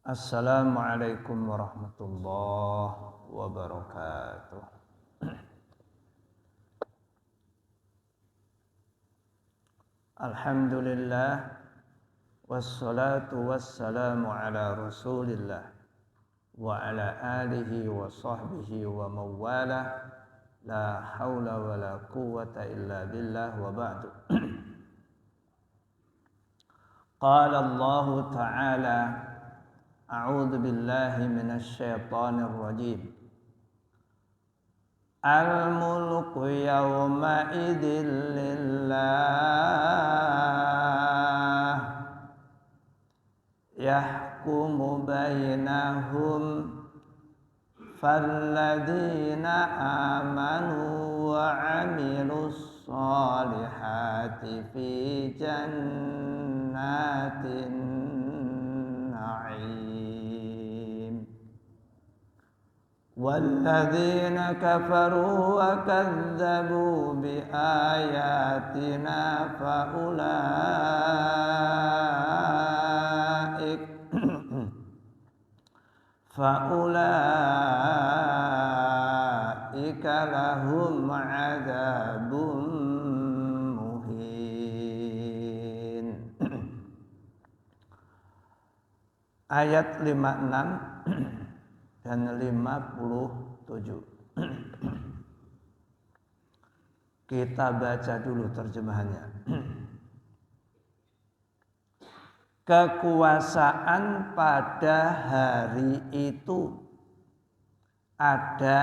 Assalamualaikum warahmatullahi wabarakatuh. Alhamdulillah wassalatu wassalamu ala Rasulillah wa ala alihi wa sahbihi wa mawalah. La haula wa la quwwata illa billah wa ba'du. Qala Allah ta'ala a'udzu billahi minasy syaithanir rajim. Al-mulku yawma idzil lillah yahkumu bainahum falladzina amanu wa 'amilus shalihati fi jannatin na'im walladzina kafaru wa kadzdzabu bi ayatina faulaika lahum 'adzabun muhin. Ayat 56 dan 57. Kita baca dulu terjemahannya. Kekuasaan pada hari itu ada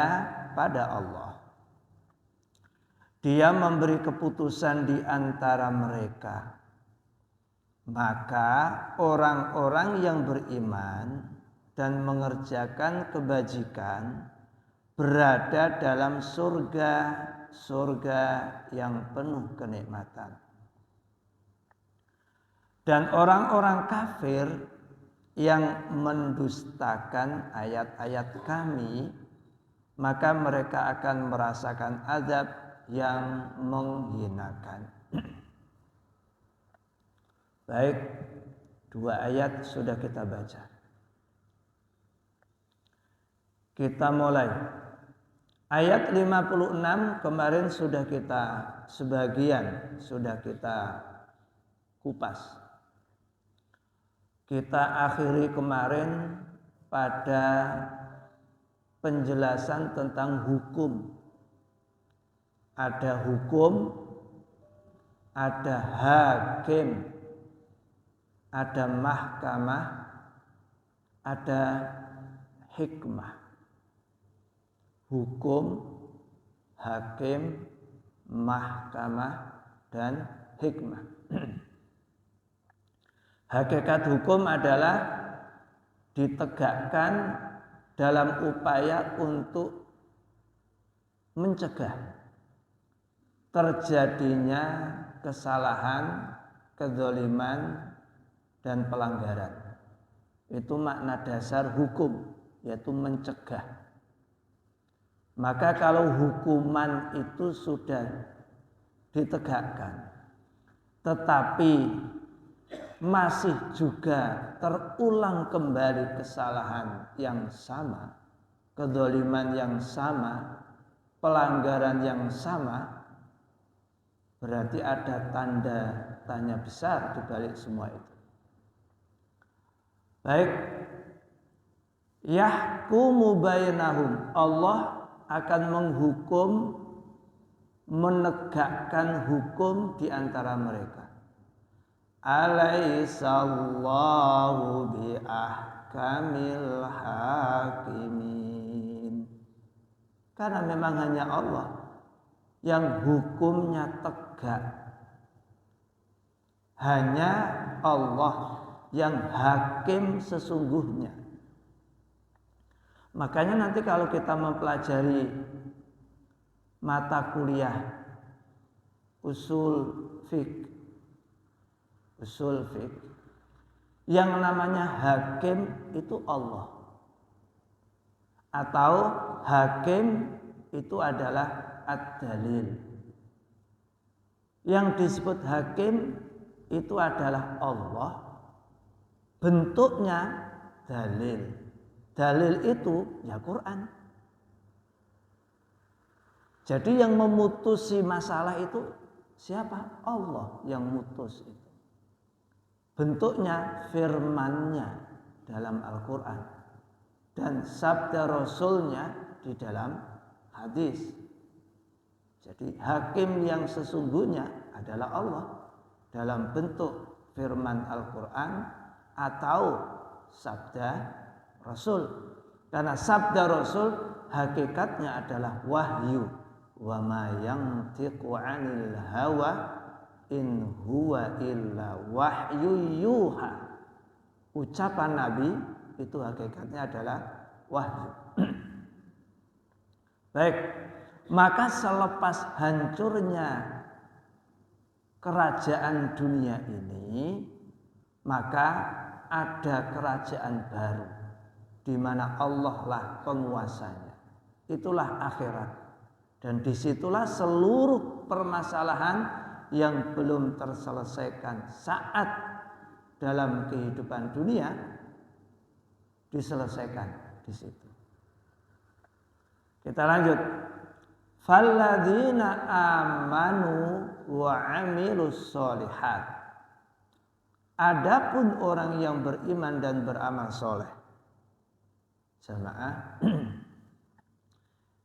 pada Allah. Dia memberi keputusan di antara mereka. Maka orang-orang yang beriman dan mengerjakan kebajikan berada dalam surga yang penuh kenikmatan. Dan orang-orang kafir yang mendustakan ayat-ayat kami, maka mereka akan merasakan azab yang menghinakan. Baik, 2 ayat sudah kita baca. Kita mulai. Ayat 56 kemarin sudah kita kupas. Kita akhiri kemarin pada penjelasan tentang hukum. Ada hukum, ada hakim, ada mahkamah, ada hikmah. Hukum, hakim, mahkamah, dan hikmah. Hakikat hukum adalah ditegakkan dalam upaya untuk mencegah terjadinya kesalahan, kezaliman, dan pelanggaran. Itu makna dasar hukum, yaitu mencegah. Maka kalau hukuman itu sudah ditegakkan, tetapi masih juga terulang kembali kesalahan yang sama, kezaliman yang sama, pelanggaran yang sama, berarti ada tanda tanya besar di balik semua itu. Baik, yahkumu bainahum, Allah akan menghukum, menegakkan hukum di antara mereka. Alaihissallahu biahkamil hakimin. Karena memang hanya Allah yang hukumnya tegak. Hanya Allah yang hakim sesungguhnya. Makanya nanti kalau kita mempelajari mata kuliah usul fiqh, yang namanya hakim itu Allah, atau hakim itu adalah ad-dalil. Yang disebut hakim itu adalah Allah. Bentuknya dalil. Dalil itu ya Quran. Jadi yang memutusi masalah itu siapa? Allah yang mutus itu. Bentuknya firman-Nya dalam Al-Quran dan sabda Rasul-Nya di dalam hadis. Jadi hakim yang sesungguhnya adalah Allah dalam bentuk firman Al-Quran atau sabda Rasul. Karena sabda Rasul hakikatnya adalah wahyu. Wa ma yantiqu 'anil hawa in huwa illa wahyu yuha. Ucapan Nabi itu hakikatnya adalah wahyu. Baik, maka selepas hancurnya kerajaan dunia ini, maka ada kerajaan baru di mana Allah lah penguasanya. Itulah akhirat. Dan disitulah seluruh permasalahan yang belum terselesaikan saat dalam kehidupan dunia diselesaikan di situ. Kita lanjut. Falladzina amanu wa 'amilus sholihat. Adapun orang yang beriman dan beramal soleh. Jamaah,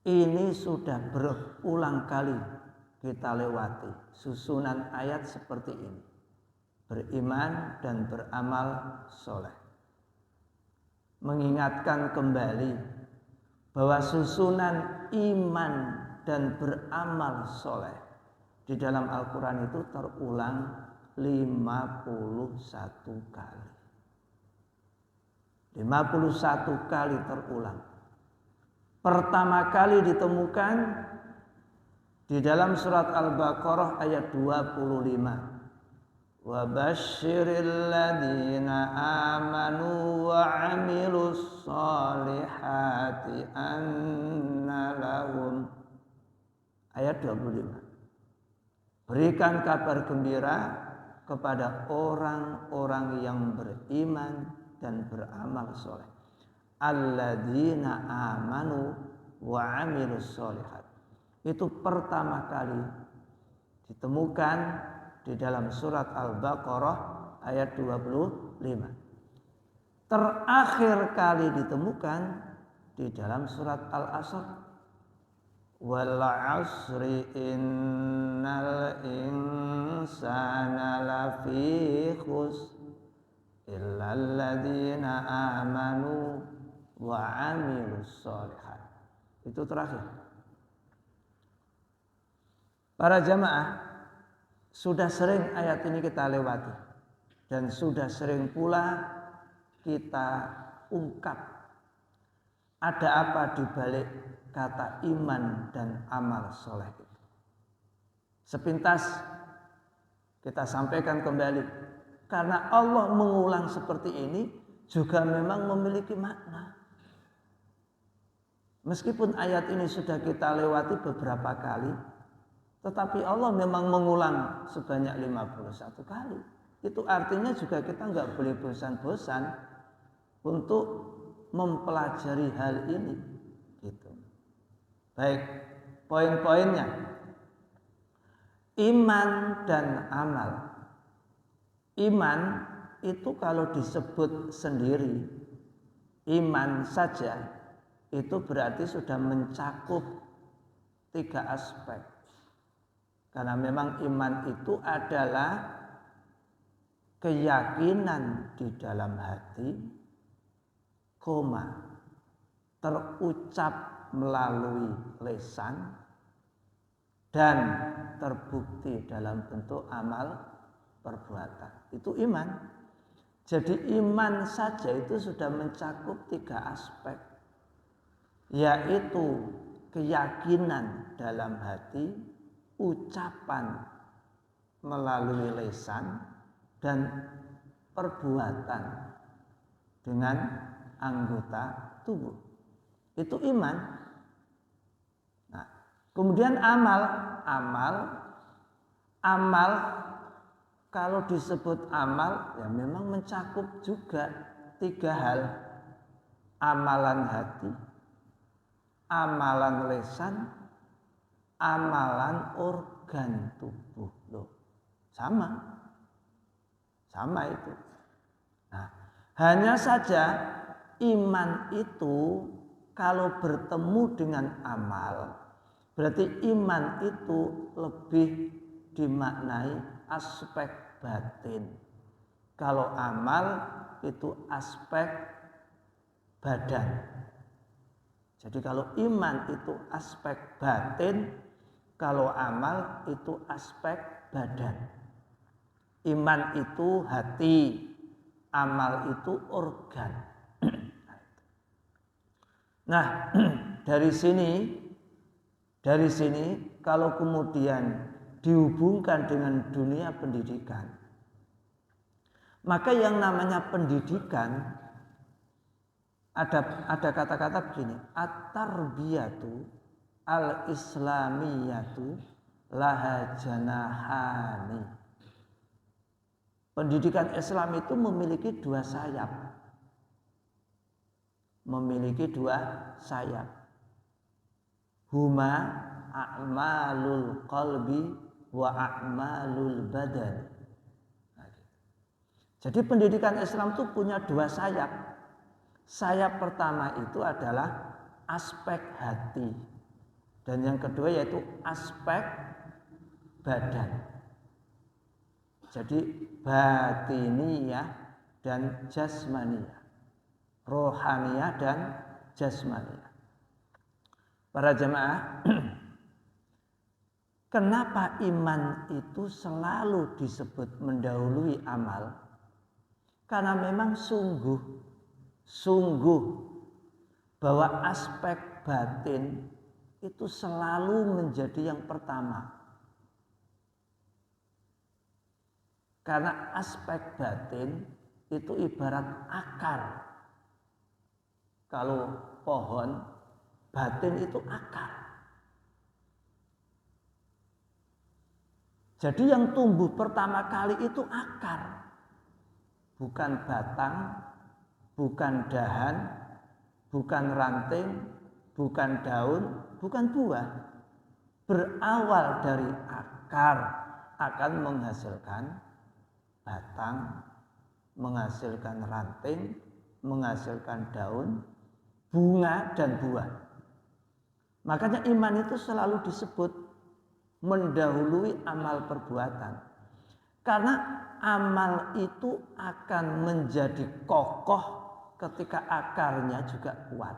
ini sudah berulang kali kita lewati susunan ayat seperti ini. Beriman dan beramal soleh. Mengingatkan kembali bahwa susunan iman dan beramal soleh di dalam Al-Quran itu terulang 51 kali. 51 kali terulang. Pertama kali ditemukan di dalam surat Al-Baqarah ayat 25. Wa basyiril ladzina amanu wa 'amilus sholihati anna lahum. Ayat 25. Berikan kabar gembira kepada orang-orang yang beriman dan beramal soleh. Alladzina amanu wa 'amilus sholihat. Itu pertama kali ditemukan di dalam surat Al-Baqarah ayat 25. Terakhir kali ditemukan di dalam surat Al-Asr. Wal 'asri innal insana lafi khusr illa alladzina amanu wa 'amilus sholihat. Itu terakhir. Para jamaah, sudah sering ayat ini kita lewati dan sudah sering pula kita ungkap ada apa di balik kata iman dan amal soleh itu. Sepintas kita sampaikan kembali karena Allah mengulang seperti ini juga memang memiliki makna. Meskipun ayat ini sudah kita lewati beberapa kali, tetapi Allah memang mengulang sebanyak 51 kali. Itu artinya juga kita nggak boleh bosan-bosan untuk mempelajari hal ini. Gitu. Baik, poin-poinnya. Iman dan amal. Iman itu kalau disebut sendiri, iman saja, itu berarti sudah mencakup 3 aspek. Karena memang iman itu adalah keyakinan di dalam hati, terucap melalui lisan, dan terbukti dalam bentuk amal perbuatan. Itu iman. Jadi iman saja itu sudah mencakup 3 aspek, yaitu keyakinan dalam hati, ucapan melalui lisan, dan perbuatan dengan anggota tubuh. Itu iman. Nah, kemudian amal kalau disebut amal ya memang mencakup juga 3 hal. amalan hati, amalan lisan, amalan organ tubuh. Loh, sama itu. Nah, hanya saja iman itu kalau bertemu dengan amal, berarti iman itu lebih dimaknai aspek batin. Kalau amal itu aspek badan. Jadi kalau iman itu aspek batin, kalau amal itu aspek badan. Iman itu hati, amal itu organ. Nah, dari sini kalau kemudian dihubungkan dengan dunia pendidikan, maka yang namanya pendidikan ada kata-kata begini, at-tarbiyatu al-islamiyatu laha janahani. Pendidikan Islam itu memiliki dua sayap. Huma a'malul qalbi wa a'malul badan. Jadi pendidikan Islam itu punya dua sayap. Sayap pertama itu adalah aspek hati. Dan yang kedua yaitu aspek badan. Jadi batiniyah dan jasmaniyah. Rohaniyah dan jasmaniyah. Para jemaah, kenapa iman itu selalu disebut mendahului amal? Karena memang sungguh bahwa aspek batin itu selalu menjadi yang pertama. Karena aspek batin itu ibarat akar. Kalau pohon, batin itu akar. Jadi yang tumbuh pertama kali itu akar. Bukan batang, bukan dahan, bukan ranting, bukan daun, bukan buah. Berawal dari akar akan menghasilkan batang, menghasilkan ranting, menghasilkan daun, bunga dan buah. Makanya iman itu selalu disebut mendahului amal perbuatan. Karena amal itu akan menjadi kokoh ketika akarnya juga kuat.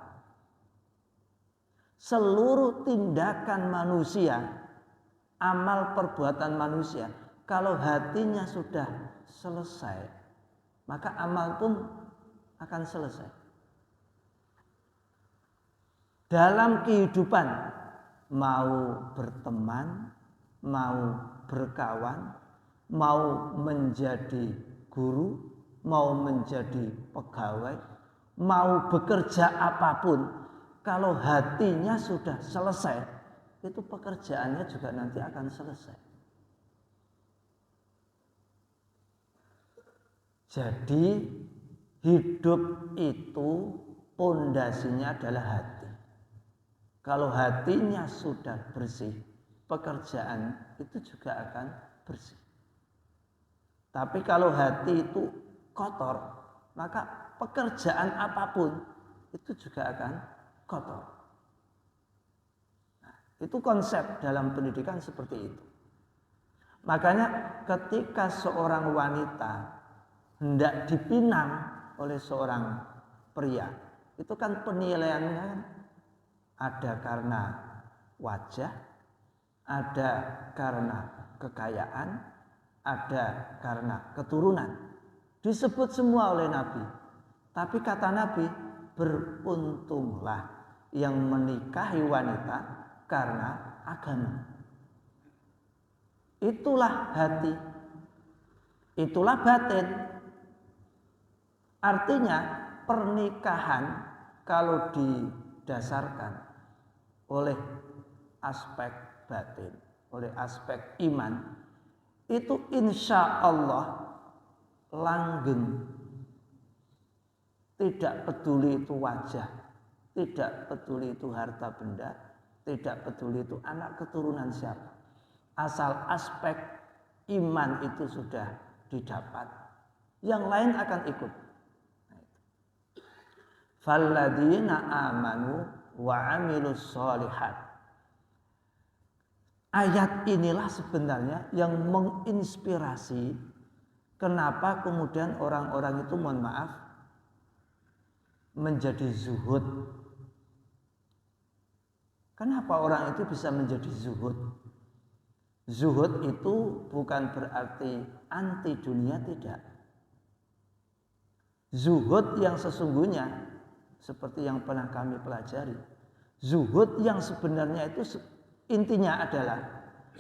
Seluruh tindakan manusia, amal perbuatan manusia, kalau hatinya sudah selesai, maka amal pun akan selesai. Dalam kehidupan, mau berteman, mau berkawan, mau menjadi guru, mau menjadi pegawai, mau bekerja apapun, kalau hatinya sudah selesai, itu pekerjaannya juga nanti akan selesai. Jadi hidup itu pondasinya adalah hati. Kalau hatinya sudah bersih, pekerjaan itu juga akan bersih. Tapi kalau hati itu kotor, maka pekerjaan apapun itu juga akan kotor. Nah, itu konsep dalam pendidikan seperti itu. Makanya ketika seorang wanita hendak dipinang oleh seorang pria, itu kan penilaiannya ada karena wajah, ada karena kekayaan, ada karena keturunan. Disebut semua oleh Nabi. Tapi kata Nabi, beruntunglah yang menikahi wanita karena agama. Itulah hati. Itulah batin. Artinya pernikahan kalau didasarkan oleh aspek batin, oleh aspek iman, itu insya Allah langgeng, Tidak peduli itu wajah, tidak peduli itu harta benda, tidak peduli itu anak keturunan siapa. Asal aspek iman itu sudah didapat, yang lain akan ikut. Falladzina amanu wa amilus sholihat. Ayat inilah sebenarnya yang menginspirasi kenapa kemudian orang-orang itu, mohon maaf, menjadi zuhud. Kenapa orang itu bisa menjadi zuhud? Zuhud itu bukan berarti anti dunia, tidak. Zuhud yang sesungguhnya seperti yang pernah kami pelajari, zuhud yang sebenarnya itu intinya adalah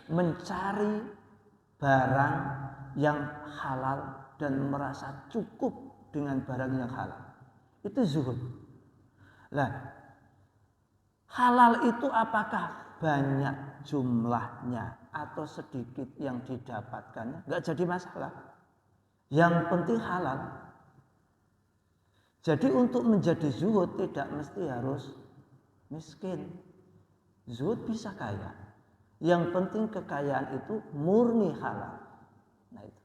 mencari barang yang halal dan merasa cukup dengan barang yang halal. Itu zuhud. Nah, halal itu apakah banyak jumlahnya atau sedikit yang didapatkannya? Enggak jadi masalah. Yang penting halal. Jadi untuk menjadi zuhud tidak mesti harus miskin. Zuhud bisa kaya. Yang penting kekayaan itu murni halal. Nah itu.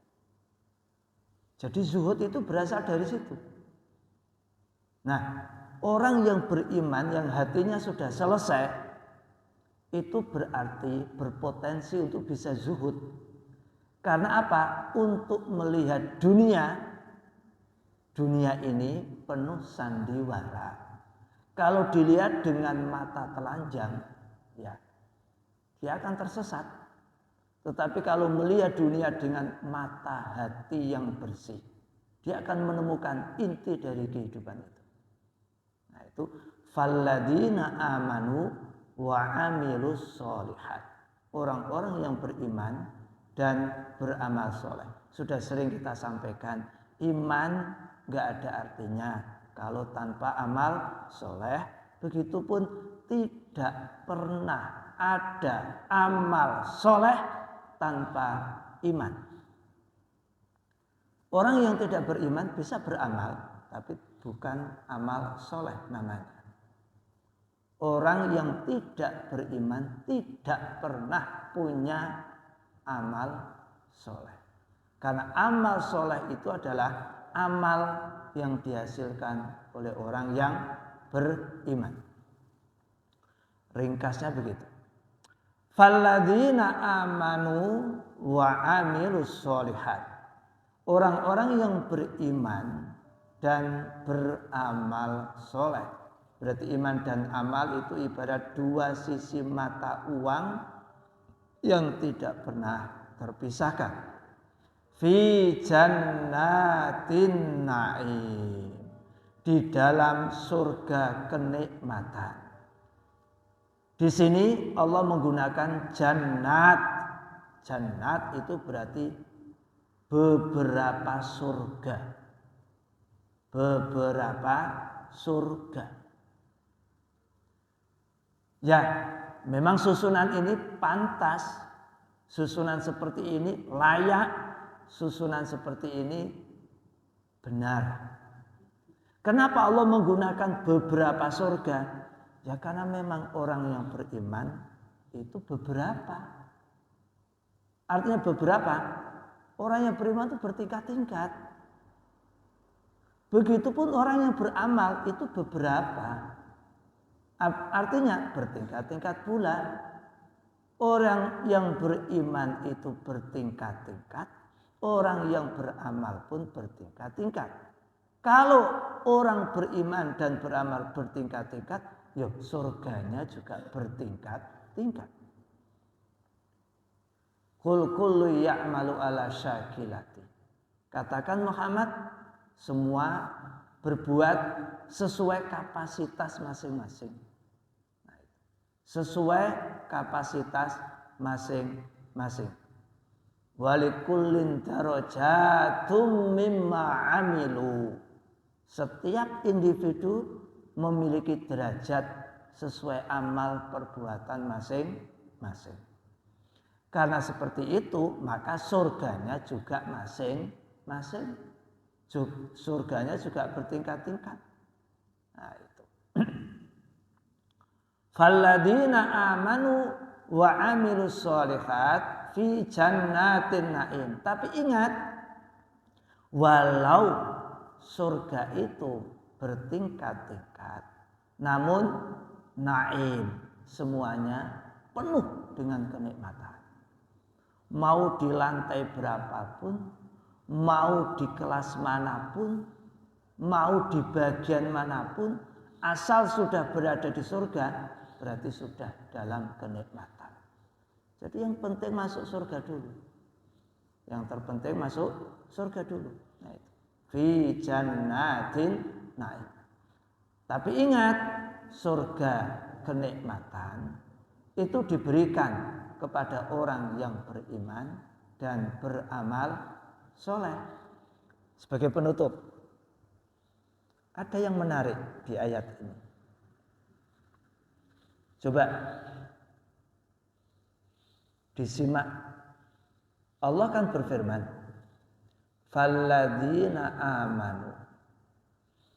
Jadi zuhud itu berasal dari situ. Nah, orang yang beriman, yang hatinya sudah selesai, itu berarti berpotensi untuk bisa zuhud. Karena apa? Untuk melihat dunia ini penuh sandiwara. Kalau dilihat dengan mata telanjang, ya, dia akan tersesat. Tetapi kalau melihat dunia dengan mata hati yang bersih, dia akan menemukan inti dari kehidupan itu. Nah itu, falladzina amanu wa amilus sholihat. Orang-orang yang beriman dan beramal soleh. Sudah sering kita sampaikan, iman gak ada artinya kalau tanpa amal soleh. Begitupun tidak pernah ada amal soleh tanpa iman. Orang yang tidak beriman bisa beramal, tapi bukan amal soleh namanya. Orang yang tidak beriman tidak pernah punya amal soleh. Karena amal soleh itu adalah amal yang dihasilkan oleh orang yang beriman. Ringkasnya begitu. Falladzina amanu wa amilus sholihat. Orang-orang yang beriman dan beramal soleh. Berarti iman dan amal itu ibarat dua sisi mata uang yang tidak pernah terpisahkan. Fi jannatin na'im. Di dalam surga kenikmatan. Di sini Allah menggunakan jannat. Jannat itu berarti beberapa surga. Beberapa surga. Ya, memang susunan ini pantas. Susunan seperti ini layak. Susunan seperti ini benar. Kenapa Allah menggunakan beberapa surga? Ya karena memang orang yang beriman itu beberapa. Artinya beberapa. Orang yang beriman itu bertingkat-tingkat. Begitupun orang yang beramal itu beberapa. Artinya bertingkat-tingkat pula. Orang yang beriman itu bertingkat-tingkat. Orang yang beramal pun bertingkat-tingkat. Kalau orang beriman dan beramal bertingkat-tingkat, ya surganya juga bertingkat-tingkat. Qul kullu ya'malu ala syakilati. Katakan Muhammad, semua berbuat sesuai kapasitas masing-masing. Sesuai kapasitas masing-masing. Walikullin darajatum mimma amilu. Setiap individu memiliki derajat sesuai amal perbuatan masing-masing. Karena seperti itu, maka surganya juga masing-masing. Surganya juga bertingkat-tingkat. Nah, itu. Falladzina amanu wa amilus sholihat fi jannatin naim. Tapi ingat, walau surga itu bertingkat-tingkat, namun naim, semuanya penuh dengan kenikmatan. Mau di lantai berapapun, mau di kelas manapun, mau di bagian manapun, asal sudah berada di surga, berarti sudah dalam kenikmatan. Jadi yang penting masuk surga dulu. Yang terpenting masuk surga dulu. Nah, itu. Fi jannatin naim. Tapi ingat, surga kenikmatan itu diberikan kepada orang yang beriman dan beramal soleh. Sebagai penutup, ada yang menarik di ayat ini. Coba disimak. Allah kan berfirman, "Falladzina amanu",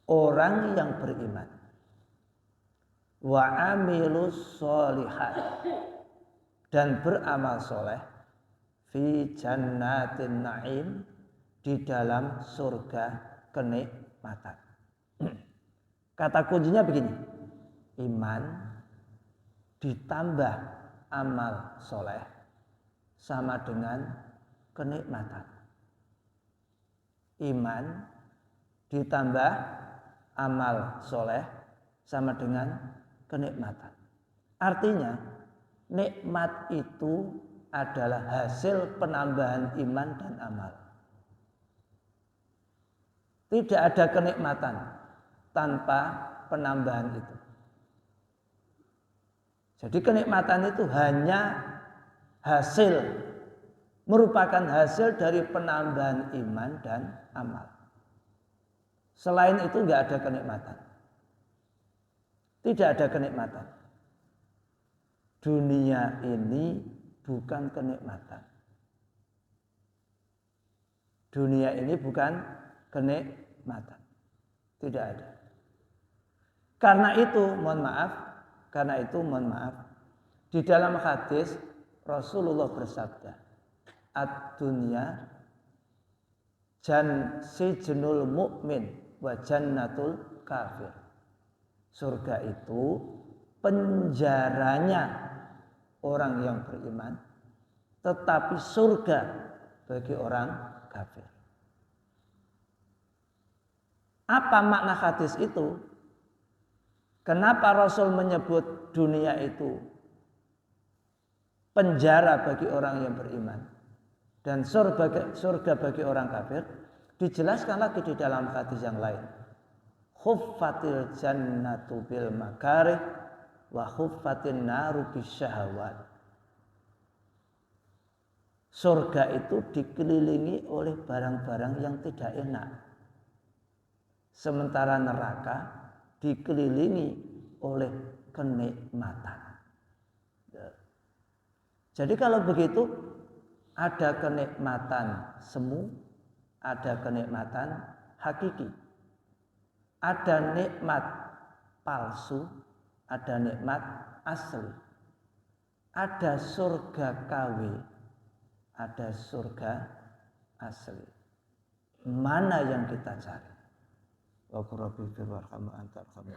orang yang beriman, "wa amilus sholihat", dan beramal soleh, "fi jannatin naim", di dalam surga kenikmatan. Kata kuncinya begini, iman ditambah amal soleh sama dengan kenikmatan. Iman ditambah amal soleh sama dengan kenikmatan. Artinya nikmat itu adalah hasil penambahan iman dan amal. Tidak ada kenikmatan tanpa penambahan itu. Jadi kenikmatan itu hanya merupakan hasil dari penambahan iman dan amal. Selain itu enggak ada kenikmatan. Tidak ada kenikmatan. Dunia ini bukan kenikmatan. Dunia ini bukan kenikmatan. Tidak ada. Karena itu mohon maaf, di dalam hadis Rasulullah bersabda, "Ad-dunya sijnul mu'min wa jannatul kafir." Surga itu penjaranya orang yang beriman, tetapi surga bagi orang kafir. Apa makna hadis itu? Kenapa Rasul menyebut dunia itu penjara bagi orang yang beriman dan surga bagi orang kafir? Dijelaskan lagi di dalam hadis yang lain. Khuffatil jannatu bil makarih wa khuffatin naru bisyahawat. Surga itu dikelilingi oleh barang-barang yang tidak enak. Sementara neraka dikelilingi oleh kenikmatan. Jadi kalau begitu, ada kenikmatan semu, ada kenikmatan hakiki. Ada nikmat palsu, ada nikmat asli. Ada surga KW, ada surga asli. Mana yang kita cari? Wa qurrabi firwarhamu anta arhamur